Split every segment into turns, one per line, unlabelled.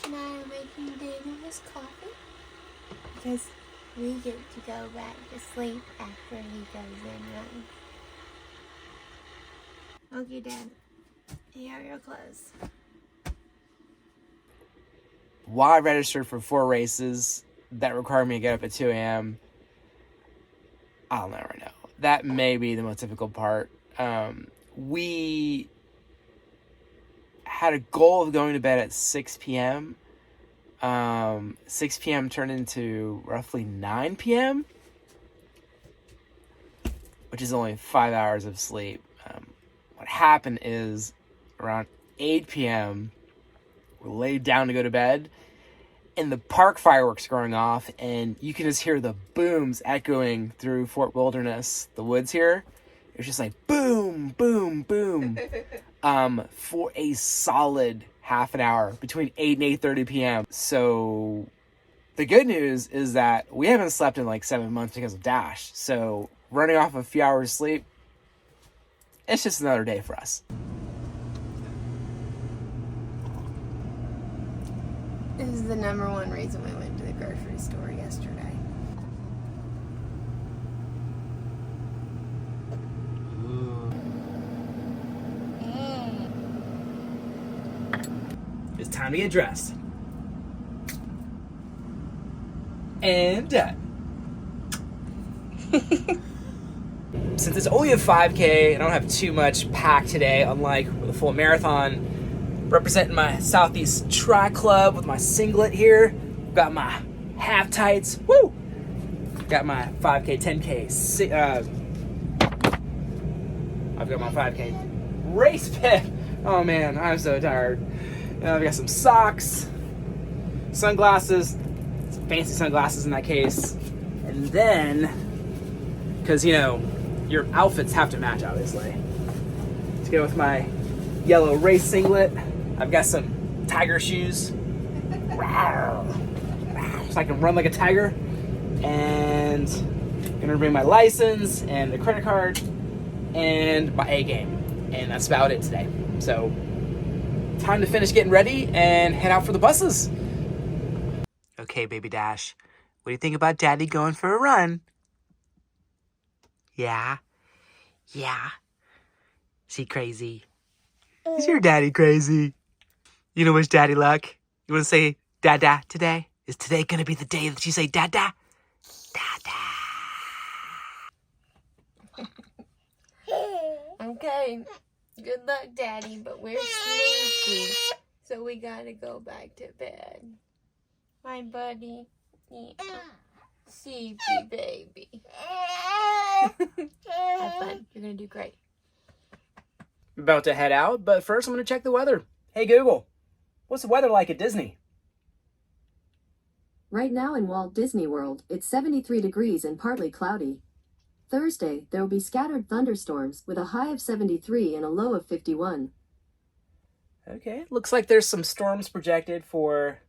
and I are making Daniel his coffee because we get to go back to sleep after he goes in running. Okay, Dad. Here are your clothes.
While I registered for 4 races that require me to get up at 2 a.m., I'll never know. That may be the most difficult part. We had a goal of going to bed at 6 p.m. 6 p.m. turned into roughly 9 p.m., which is only 5 hours of sleep. What happened is around 8 p.m., we laid down to go to bed, and the park fireworks are going off, and you can just hear the booms echoing through Fort Wilderness, the woods here. It was just like boom, boom, boom, for a solid half an hour between 8 and 8:30 p.m. So the good news is that we haven't slept in like 7 months because of Dash. So running off a few hours of sleep, it's just another day for us.
This is the #1 reason we went to the grocery store yesterday.
It's time to get dressed. And done. Since it's only a 5K, I don't have too much packed today, unlike with a full marathon. Representing my Southeast Tri Club with my singlet here. Got my half tights. Woo! Got my 5K, 10K. I've got my 5K race pit. Oh man, I'm so tired. I've got some socks, sunglasses, some fancy sunglasses in that case. And then, because you know, your outfits have to match, obviously. To go with my yellow race singlet, I've got some tiger shoes, so I can run like a tiger. And I'm gonna bring my license and the credit card and my A game, and that's about it today. So, time to finish getting ready and head out for the buses. Okay, baby Dash, what do you think about Daddy going for a run? Yeah? Yeah? Is he crazy? Is your daddy crazy? You know wish Daddy luck? You want to say Dada today? Is today going to be the day that you say Dada? Dada.
Okay. Good luck, Daddy, but we're sneaky, so we gotta go back to bed. My buddy. Yeah. Sleepy baby. Have fun. You're gonna do great.
About to head out, but first I'm going to check the weather. Hey Google, what's the weather like at Disney?
Right now in Walt Disney World, it's 73 degrees and partly cloudy. Thursday, there will be scattered thunderstorms with a high of 73 and a low of 51.
Okay, looks like there's some storms projected for,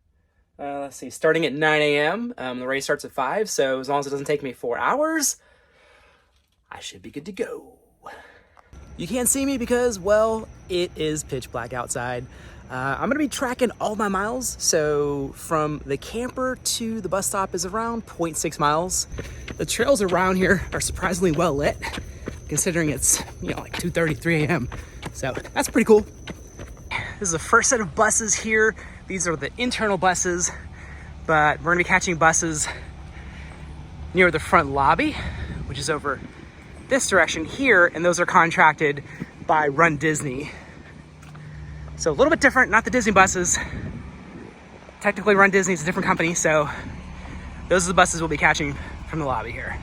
let's see, starting at 9 a.m. The race starts at 5, so as long as it doesn't take me 4 hours, I should be good to go. You can't see me because, well, it is pitch black outside. I'm going to be tracking all my miles, so from the camper to the bus stop is around 0.6 miles. The trails around here are surprisingly well lit, considering it's, you know, like 2:33 a.m. So that's pretty cool. This is the first set of buses here. These are the internal buses, but we're going to be catching buses near the front lobby, which is over this direction here, and those are contracted by Run Disney. So a little bit different, not the Disney buses. Technically Run Disney is a different company, so those are the buses we'll be catching from the lobby here.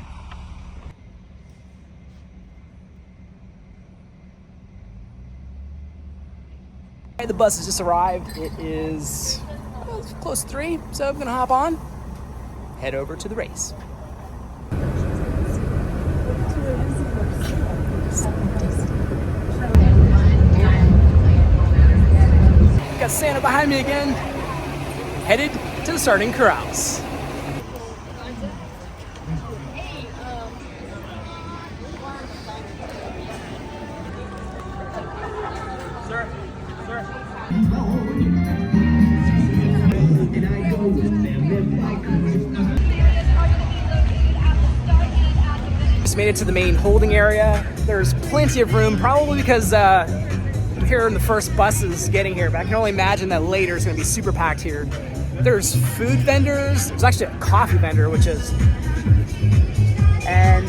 Okay, the bus has just arrived. It is close to 3, so I'm gonna hop on, head over to the race. Got Santa behind me again, headed to the starting corrals. just made it to the main holding area. There's plenty of room, probably because I'm here in the first buses getting here, but I can only imagine that later it's gonna be super packed here. There's food vendors. There's actually a coffee vendor, and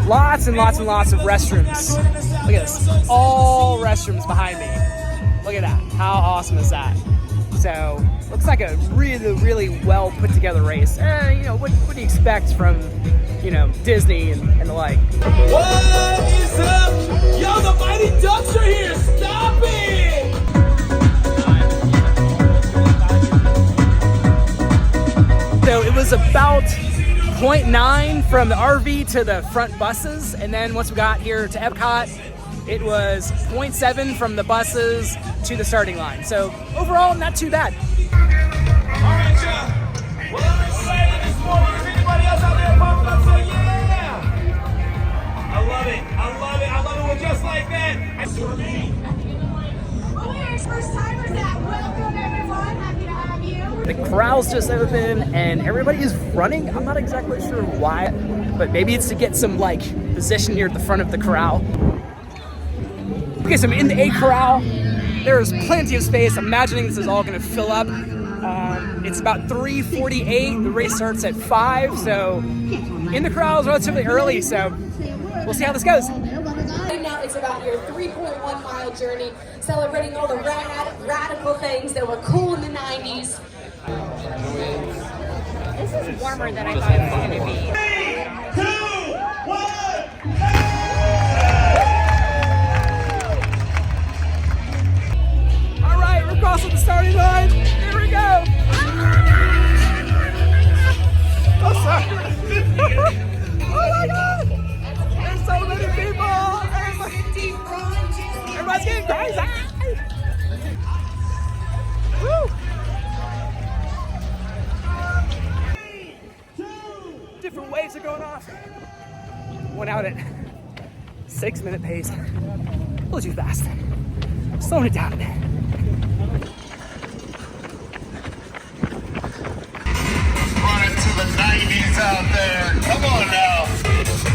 lots and lots and lots of restrooms. Look at this, all restrooms behind me. Look at that, how awesome is that? So, looks like a really, really well put together race. You know, what do you expect from, you know, Disney and the like?
What is up? Yo, the Mighty Ducks are here, stop it!
So it was about 0.9 from the RV to the front buses, and then once we got here to Epcot, it was 0.7 from the buses to the starting line. So overall, not too bad.
All right, y'all. Well, I'm excited this morning. If anybody else out there pumping up, say yeah! I love it. I love it. I love it. We're just like that.
First timers that welcome everyone. Happy to have you.
The corral's just open and everybody is running. I'm not exactly sure why, but maybe it's to get some like position here at the front of the corral. Okay, so I'm in the A corral. There's plenty of space. I'm imagining this is all gonna fill up. It's about 3:48. The race starts at 5, so in the corral is relatively early, so we'll see how this goes.
Right now it's about your 3.1 mile journey, celebrating all the radical things that were cool in the 90s.
This is warmer than I thought it was going to be.
3, 2, 1.
All right, we're crossing the starting line. Here we go. Oh, sorry. Oh my God. There's so many people. Everybody's getting crazy. Woo. Different waves are going off. Went out at 6-minute pace. A little too fast. Slowing it down a bit.
Running to the 90s out there. Come on now.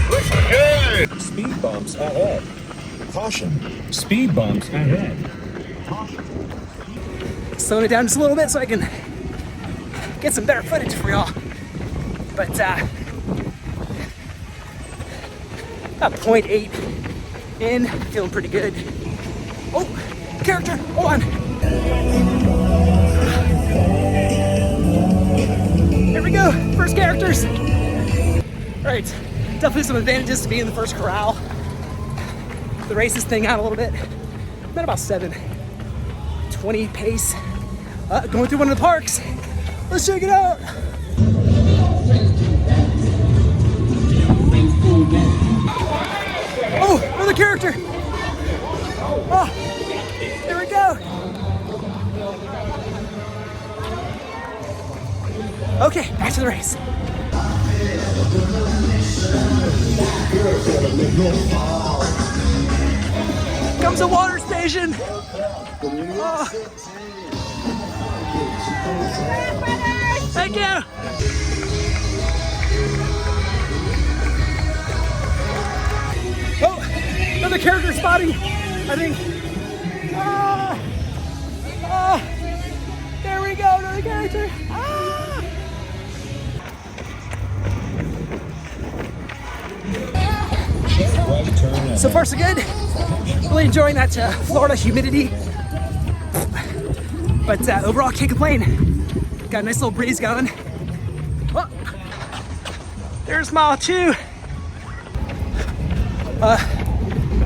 Looks good.
Speed bumps ahead. Caution. Speed bumps ahead.
Slowing it down just a little bit so I can get some better footage for y'all. But about 0.8 in, feeling pretty good. Oh, character, hold on. Here we go, first characters. All right, definitely some advantages to being in the first corral. The race this thing out a little bit. I'm at about 7:20 pace. Going through one of the parks. Let's check it out. Oh, another character. Oh, there we go. Okay, back to the race. Comes a water station. Oh. Thank you. Oh, another character spotting, I think. Oh, there we go, another character. So far, so good. Really enjoying that Florida humidity. But overall, can't complain. Got a nice little breeze going. Oh, there's mile 2.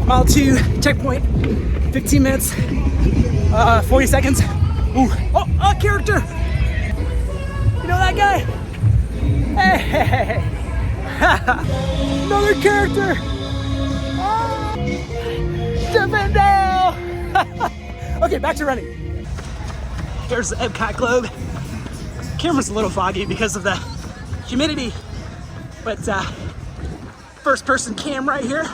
Mile 2 checkpoint. 15 minutes. 40 seconds. Ooh. Oh, a character. You know that guy? Hey. Another character. Jumping down. Okay, back to running. There's the Epcot globe. Camera's a little foggy because of the humidity, but first person cam right here.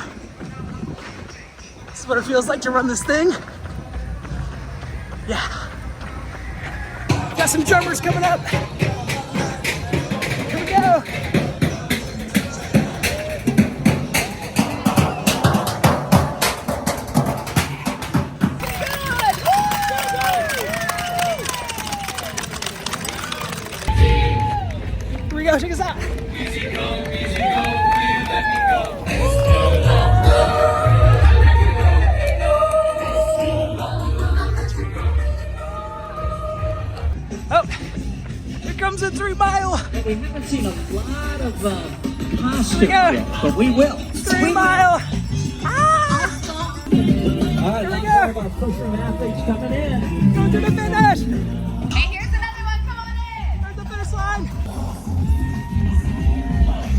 This is what it feels like to run this thing. Yeah. Got some jumpers coming up. Here we go.
We haven't seen a lot of costumes yet, but we will.
3 mile.
All right, let's have our first athletes coming in.
Going to the finish.
Hey, here's another one. Come on in.
There's the finish line.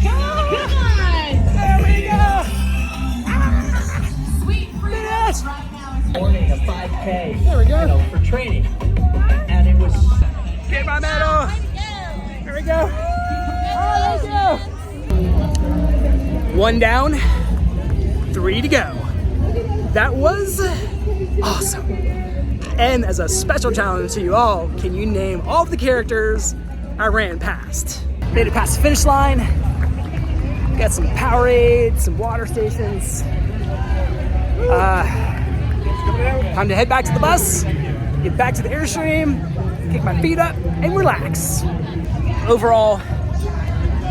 Come on.
There we go.
Sweet freedom
Finish.
right now.
Morning, a 5K.
There we go.
For training. And it was...
Get my medal. There we go. Oh, there we go. 1 down, 3 to go. That was awesome. And as a special challenge to you all, can you name all of the characters I ran past? Made it past the finish line. Got some Powerade, some water stations. Time to head back to the bus, get back to the Airstream, kick my feet up, and relax. Overall,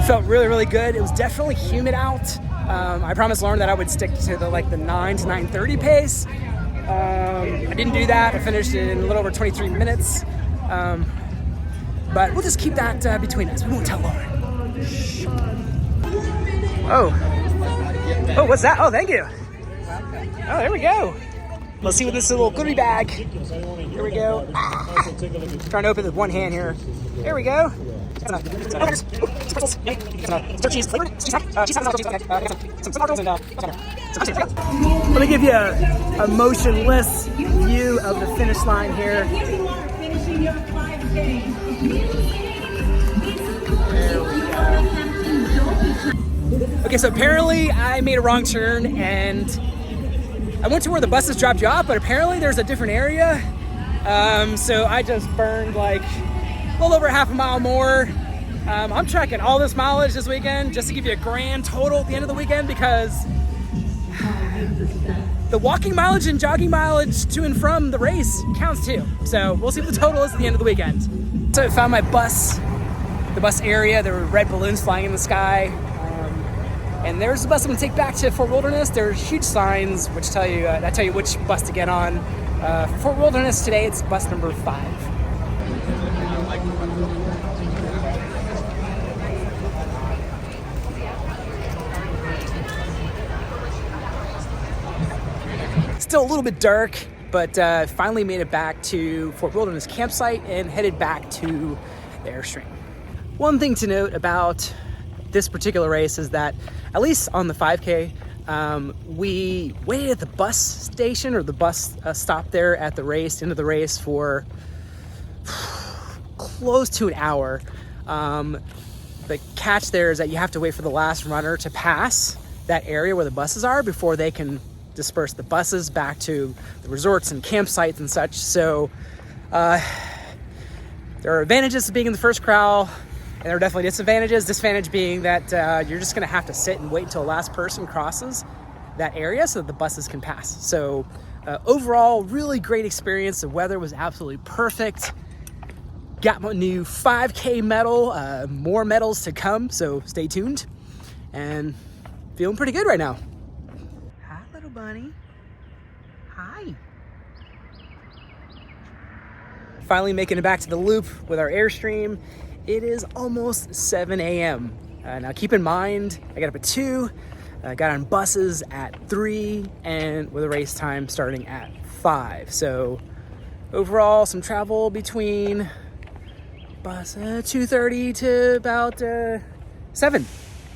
felt really, really good. It was definitely humid out. I promised Lauren that I would stick to the 9 to 9:30 pace. I didn't do that. I finished in a little over 23 minutes. But we'll just keep that between us. We won't tell Lauren. Oh, what's that? Oh, thank you. Oh, there we go. Let's see what this little goodie bag. Here we go. Trying to open it with one hand here. There we go. Some cheese flavored. Let me give you a motionless view of the finish line here.
Here you are finishing your 5K.
Okay, so apparently I made a wrong turn and I went to where the buses dropped you off, but apparently there's a different area. So I just burned like a little over half a mile more. I'm tracking all this mileage this weekend just to give you a grand total at the end of the weekend because the walking mileage and jogging mileage to and from the race counts too. So we'll see what the total is at the end of the weekend. So I found my bus, the bus area. There were red balloons flying in the sky. And there's the bus I'm gonna take back to Fort Wilderness. There's huge signs which tell you which bus to get on. For Fort Wilderness today, it's bus number 5. Still a little bit dark, but finally made it back to Fort Wilderness campsite and headed back to the Airstream. One thing to note about this particular race is that, at least on the 5K, we waited at the bus station or the bus stop there at the race, end of the race, for close to an hour. The catch there is that you have to wait for the last runner to pass that area where the buses are before they can disperse the buses back to the resorts and campsites and such. So there are advantages to being in the first corral, and there are definitely disadvantages. Disadvantage being that you're just gonna have to sit and wait until the last person crosses that area so that the buses can pass. So overall, really great experience. The weather was absolutely perfect. Got my new 5K medal, more medals to come, so stay tuned. And feeling pretty good right now. Hi, little bunny. Hi. Finally making it back to the loop with our Airstream. It is almost 7 a.m. Now keep in mind, I got up at 2, got on buses at 3, and with a race time starting at 5. So overall, some travel between bus 2:30 to about 7.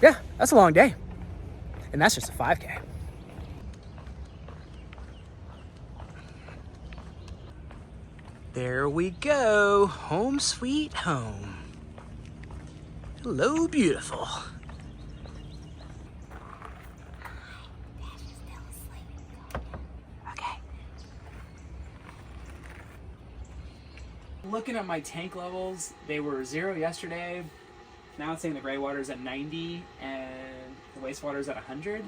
Yeah, that's a long day. And that's just a 5K. There we go. Home sweet home. Hello, beautiful. Okay. Looking at my tank levels, they were 0 yesterday. Now it's saying the gray water is at 90 and the wastewater is at 100.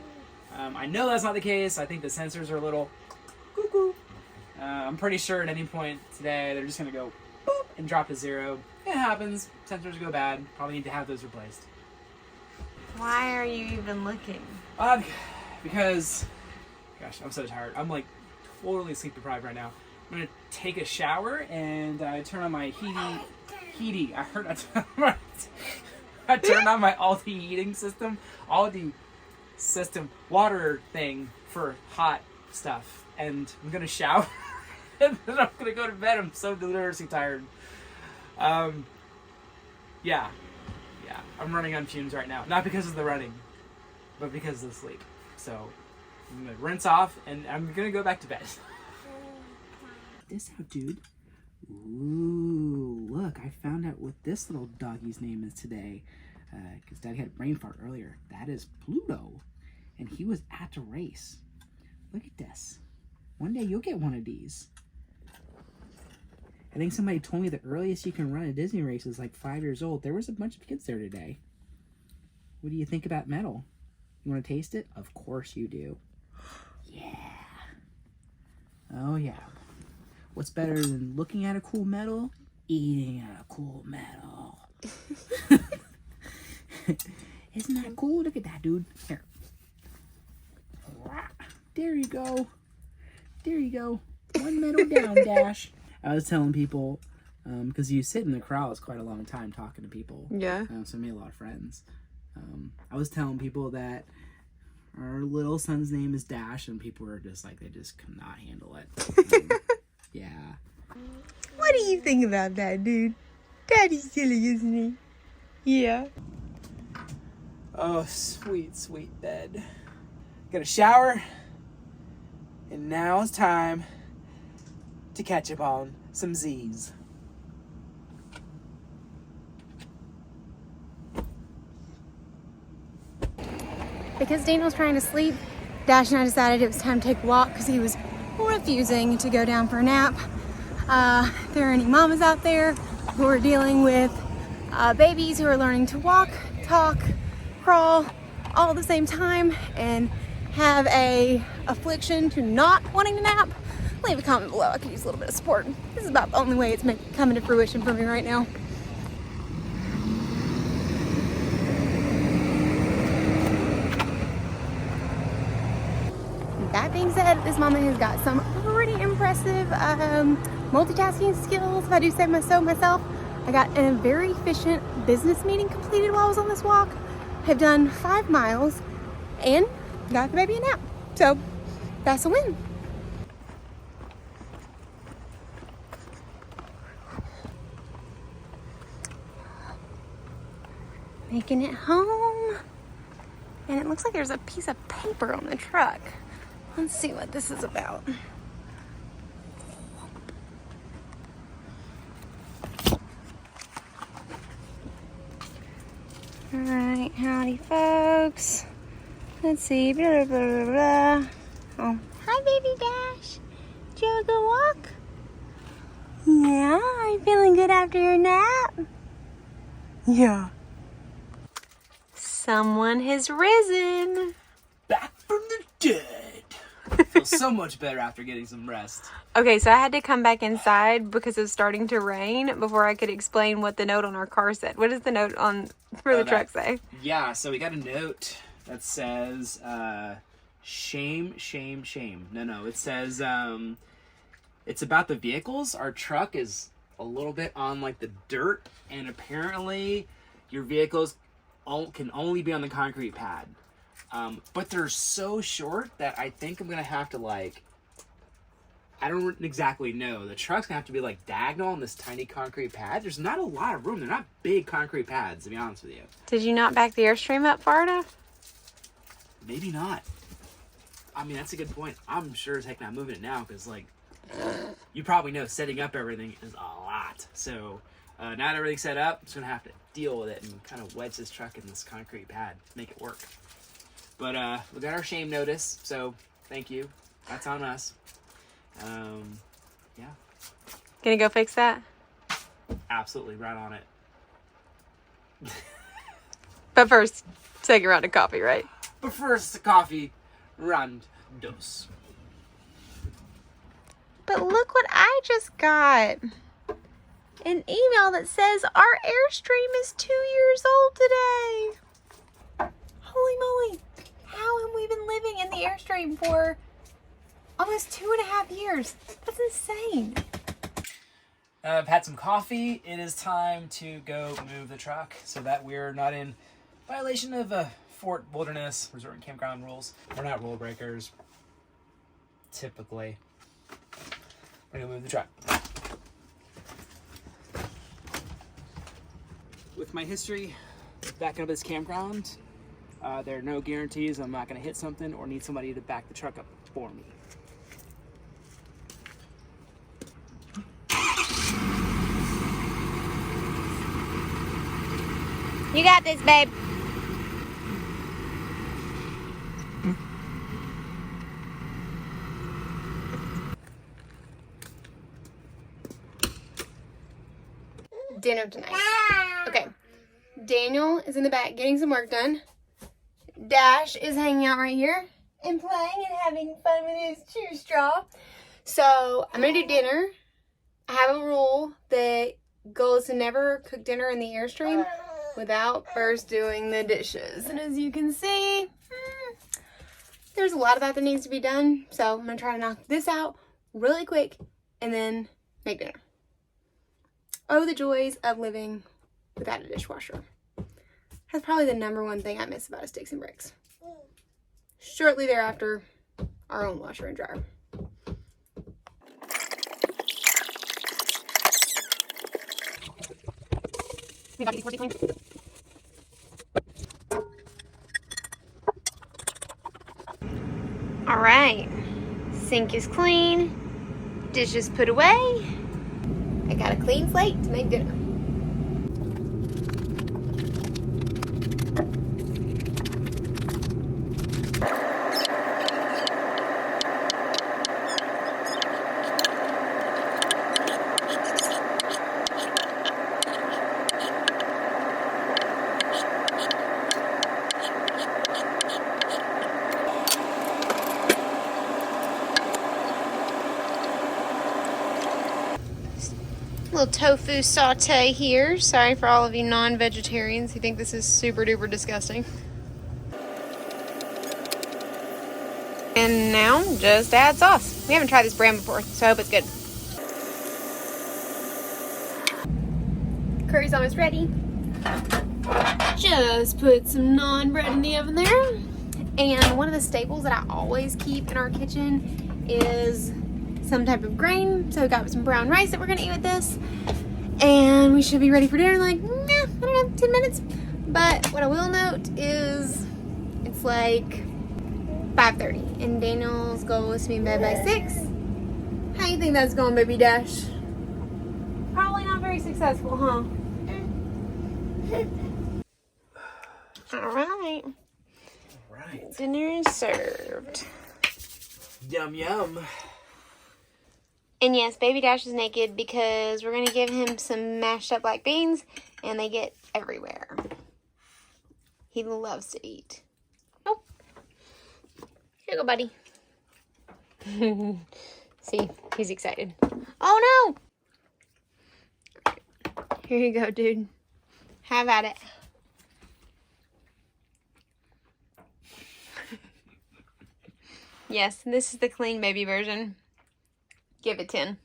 I know that's not the case. I think the sensors are a little cuckoo. I'm pretty sure at any point today they're just going to go boop and drop to 0. It happens. Sensors go bad. Probably need to have those replaced.
Why are you even looking?
Because, gosh, I'm so tired. I'm like totally sleep deprived right now. I'm going to take a shower and turn on my heaty. I heard that. I turned on my Aldi heating system, Aldi system water thing for hot stuff, and I'm gonna shower, and then I'm gonna go to bed. I'm so deliriously tired. Yeah, I'm running on fumes right now. Not because of the running, but because of the sleep. So I'm gonna rinse off, and I'm gonna go back to bed. This out, dude. Ooh, look, I found out what this little doggy's name is today. Because Daddy had a brain fart earlier. That is Pluto. And he was at a race. Look at this. One day you'll get one of these. I think somebody told me the earliest you can run a Disney race is like 5 years old. There was a bunch of kids there today. What do you think about metal? You want to taste it? Of course you do. Yeah. Oh yeah. What's better than looking at a cool metal? Eating at a cool metal. Isn't that cool? Look at that, dude. Here. There you go. There you go. One metal down, Dash. I was telling people, because you sit in the crowds quite a long time talking to people.
Yeah.
So I made a lot of friends. I was telling people that our little son's name is Dash, and people were just like, they just could not handle it. Yeah.
What do you think about that, dude? Daddy's silly, isn't he? Yeah.
Oh, sweet, sweet bed. Got a shower, and now it's time to catch up on some Z's.
Because Daniel was trying to sleep, Dash and I decided it was time to take a walk because he was refusing to go down for a nap. If there are any mamas out there who are dealing with babies who are learning to walk, talk, crawl all at the same time and have a affliction to not wanting to nap, leave a comment below. I could use a little bit of support. This is about the only way it's coming to fruition for me right now. That being said, this mama has got some pretty impressive multitasking skills, if I do say so myself. I got a very efficient business meeting completed while I was on this walk. Have done 5 miles and got the baby a nap. So that's a win. Making it home. And it looks like there's a piece of paper on the truck. Let's see what this is about. All right, howdy folks. Let's see, blah, blah, blah, blah. Oh, hi baby Dash. Did you have a good walk? Yeah, are you feeling good after your nap? Yeah. Someone has risen.
Back from the dead. Feels so much better after getting some rest.
Okay, so I had to come back inside because it was starting to rain before I could explain what the note on our car said. What does the note for the truck say?
Yeah, so we got a note that says, shame, shame, shame. No, it says, it's about the vehicles. Our truck is a little bit on like the dirt, and apparently your vehicles can only be on the concrete pad. But they're so short that I think I'm gonna have to like, I don't exactly know. The truck's gonna have to be like diagonal on this tiny concrete pad. There's not a lot of room. They're not big concrete pads, to be honest with you.
Did you not back the AIRSTREAM up far enough?
Maybe not. I mean, that's a good point. I'm sure as heck not moving it now because, like, you probably know setting up everything is a lot. So now that everything's set up, I'm just gonna have to deal with it and kind of wedge this truck in this concrete pad, make it work. But we got our shame notice, so thank you. That's on us. Yeah.
Gonna go fix that?
Absolutely, right on it.
But first, take a round of coffee, right?
But first, the coffee, runDisney's.
But look what I just got. An email that says our AIRSTREAM is 2 years old today. Holy moly. How have we been living in the AIRSTREAM for almost 2.5 years? That's insane.
I've had some coffee. It is time to go move the truck so that we're not in violation of Fort Wilderness Resort and Campground rules. We're not rule breakers, typically. We're gonna move the truck. With my history backing up this campground, there are no guarantees I'm not gonna hit something or need somebody to back the truck up for me.
You got this, babe. Dinner tonight. Okay. Daniel is in the back getting some work done. Dash is hanging out right here and playing and having fun with his chew straw. So I'm gonna do dinner. I have a rule that goal is to never cook dinner in the Airstream without first doing the dishes. And as you can see, there's a lot of that needs to be done. So I'm gonna try to knock this out really quick and then make dinner. Oh, the joys of living without a dishwasher. That's probably the #1 thing I miss about a Sticks and Bricks. Shortly thereafter, our own washer and dryer. All right, sink is clean, dishes put away. I got a clean slate to make dinner. Little tofu saute here. Sorry for all of you non-vegetarians who think this is super duper disgusting. And now just add sauce. We haven't tried this brand before, so I hope it's good. Curry's almost ready. Just put some naan bread in the oven there. And one of the staples that I always keep in our kitchen is some type of grain. So we got some brown rice that we're gonna eat with this. And we should be ready for dinner in like, I don't know, 10 minutes. But what I will note is it's like 5:30 and Daniel's goal is to be in bed by 6. How you think that's going, baby Dash? Probably not very successful, huh? All right. Dinner is served.
Yum, yum.
And yes, baby Dash is naked because we're going to give him some mashed up black beans and they get everywhere. He loves to eat. Oh. Here you go, buddy. See, he's excited. Oh, no. Here you go, dude. Have at it. Yes, this is the clean baby version. Give it 10.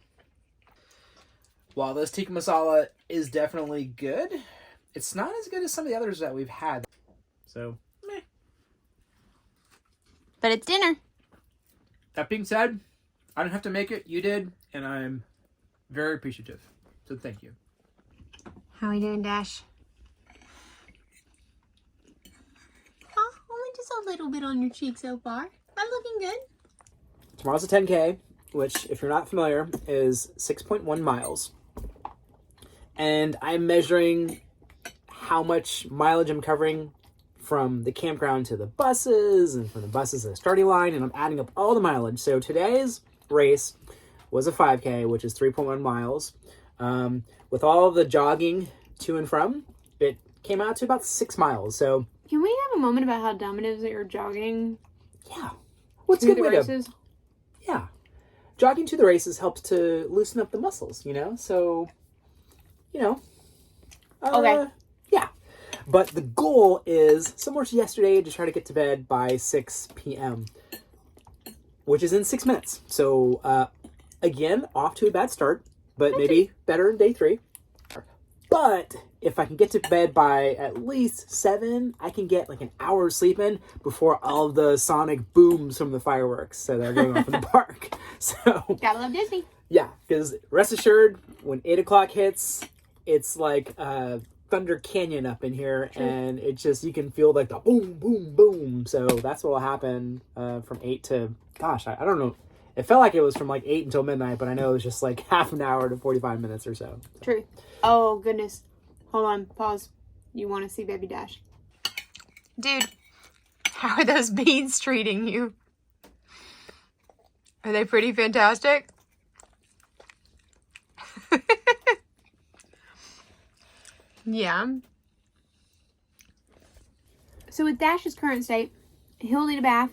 While this tikka masala is definitely good, it's not as good as some of the others that we've had. So, meh.
But it's dinner.
That being said, I didn't have to make it. You did, and I'm very appreciative. So thank you.
How are we doing, Dash? Oh, only just a little bit on your cheek so far. I'm looking good.
Tomorrow's a 10K, which, if you're not familiar, is 6.1 miles. And I'm measuring how much mileage I'm covering from the campground to the buses, and from the buses to the starting line, and I'm adding up all the mileage. So today's race was a 5K, which is 3.1 miles. With all of the jogging to and from, it came out to about 6 miles. So
can we have a moment about how dumb it is that you're jogging?
Yeah. What's good way to... Yeah. Jogging to the races helps to loosen up the muscles, you know? So, you know.
Okay.
Yeah. But the goal is, similar to yesterday, to try to get to bed by 6 p.m., which is in 6 minutes. So, again, off to a bad start. but maybe better in day 3. But if I can get to bed by at least 7, I can get like an hour of sleep in before all of the sonic booms from the fireworks that are going off in the park. So
Gotta love Disney.
yeah, because rest assured, when 8 o'clock hits, it's like Thunder Canyon up in here, and it just, you can feel like the boom, boom, boom. So that's what will happen from 8 to, gosh, I don't know. It felt like it was from like 8 until midnight, but I know it was just like half an hour to 45 minutes or so.
True. Oh, goodness. Hold on. Pause. You want to see Baby Dash?
Dude, how are those beads treating you? Are they pretty fantastic? Yeah.
So with Dash's current state, he'll need a bath.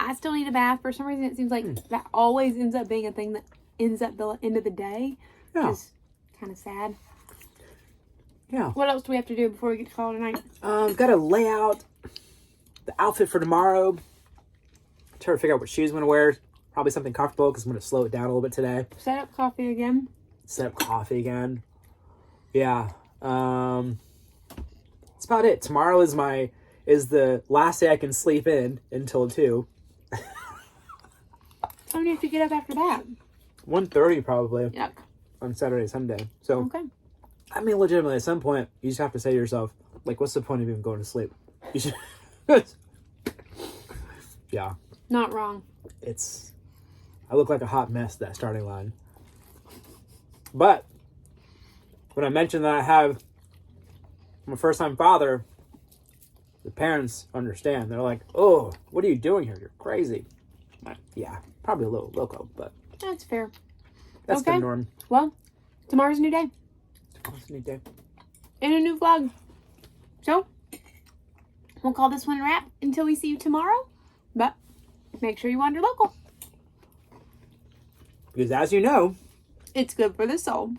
I still need a bath. For some reason, it seems like that always ends up being a thing that ends up the end of the day.
Yeah.
Which is kind of sad.
Yeah.
What else do we have to do before we get to call tonight?
Got to lay out the outfit for tomorrow. Try to figure out what shoes I'm going to wear. Probably something comfortable because I'm going to slow it down a little bit today.
Set up coffee again.
Set up coffee again. Yeah. That's about it. Tomorrow is the last day I can sleep in until 2.
How do you have to get up after that?
1:30 probably.
Yuck.
On Saturday, Sunday. So,
Okay.
I mean, legitimately, at some point, you just have to say to yourself, like, what's the point of even going to sleep? You should. Yeah.
Not wrong.
I look like a hot mess, that starting line. But, when I mentioned that I'm a first-time father, the parents understand. They're like, oh, what are you doing here? You're crazy. Yeah, probably a little loco, but
That's fair.
that's
Okay.
the norm.
Well, tomorrow's a new day.
Tomorrow's a new day.
And a new vlog. So, we'll call this one a wrap until we see you tomorrow. But, make sure you wander local.
Because as you know,
It's good for the soul.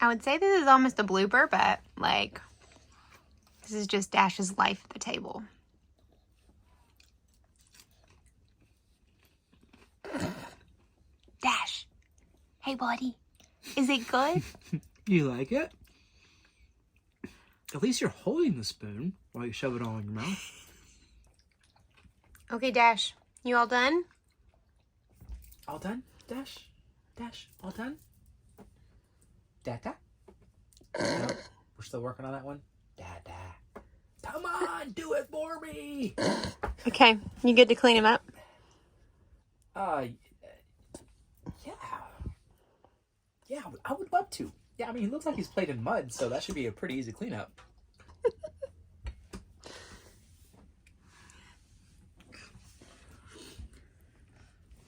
I would say this is almost a blooper, but like, this is just Dash's life at the table. Dash, hey buddy, is it good?
you like it? At least you're holding the spoon while you shove it all in your mouth.
Okay, Dash, you all done?
All done? Dash? Dash? All done? Dada? No, we're still working on that one. Dada. Come on, do it for me!
Okay, you good to clean him up?
Yeah. Yeah, I would love to. Yeah, I mean, he looks like he's played in mud, so that should be a pretty easy cleanup.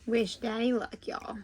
Wish Daddy luck, y'all.